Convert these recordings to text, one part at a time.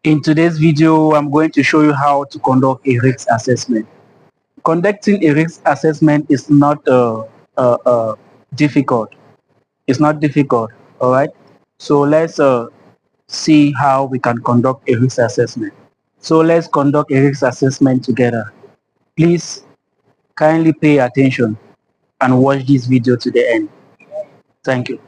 In today's video, I'm going to show you how to conduct a risk assessment. Conducting a risk assessment is not difficult. It's not difficult, all right? So let's see how we can conduct a risk assessment. So let's conduct a risk assessment together. Please kindly pay attention and watch this video to the end. Thank you.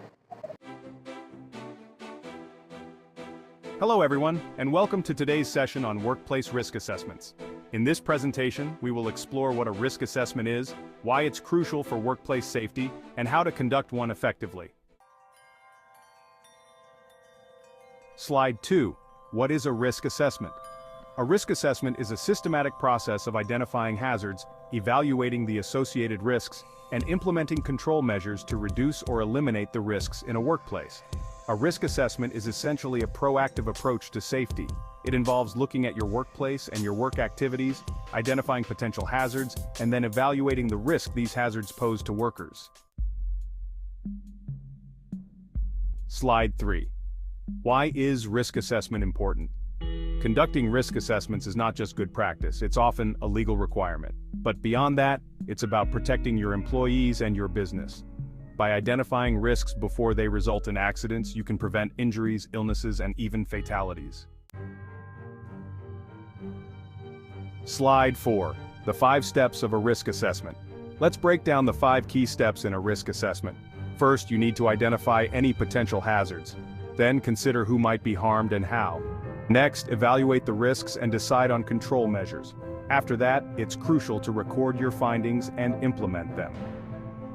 Hello everyone, and welcome to today's session on workplace risk assessments. In this presentation, we will explore what a risk assessment is, why it's crucial for workplace safety, and how to conduct one effectively. Slide 2. What is a risk assessment? A risk assessment is a systematic process of identifying hazards, evaluating the associated risks, and implementing control measures to reduce or eliminate the risks in a workplace. A risk assessment is essentially a proactive approach to safety. It involves looking at your workplace and your work activities, identifying potential hazards, and then evaluating the risk these hazards pose to workers. Slide 3. Why is risk assessment important? Conducting risk assessments is not just good practice, it's often a legal requirement. But beyond that, it's about protecting your employees and your business. By identifying risks before they result in accidents, you can prevent injuries, illnesses, and even fatalities. Slide 4. The 5 steps of a risk assessment. Let's break down the 5 key steps in a risk assessment. First, you need to identify any potential hazards. Then consider who might be harmed and how. Next, evaluate the risks and decide on control measures. After that, it's crucial to record your findings and implement them.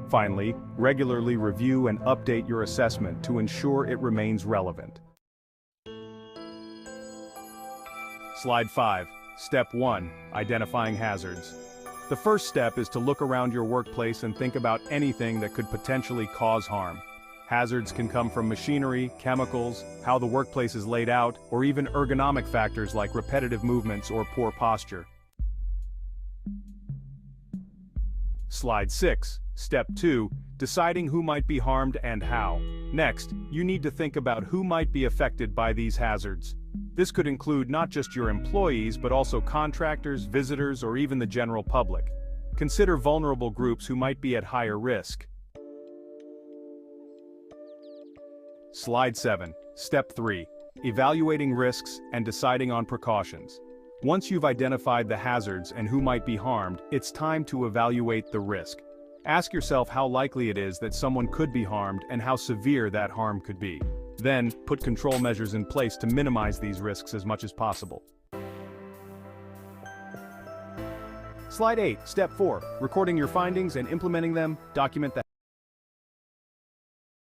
Finally, regularly review and update your assessment to ensure it remains relevant. Slide 5. Step 1. Identifying hazards. The first step is to look around your workplace and think about anything that could potentially cause harm. Hazards can come from machinery, chemicals, how the workplace is laid out, or even ergonomic factors like repetitive movements or poor posture. Slide 6. Step 2. Deciding who might be harmed and how. Next, you need to think about who might be affected by these hazards. This could include not just your employees, but also contractors, visitors, or even the general public. Consider vulnerable groups who might be at higher risk. Slide 7. Step 3. Evaluating risks and deciding on precautions. Once you've identified the hazards and who might be harmed, it's time to evaluate the risk. Ask yourself how likely it is that someone could be harmed and how severe that harm could be. Then, put control measures in place to minimize these risks as much as possible. Slide 8. Step 4. Recording your findings and implementing them. Document the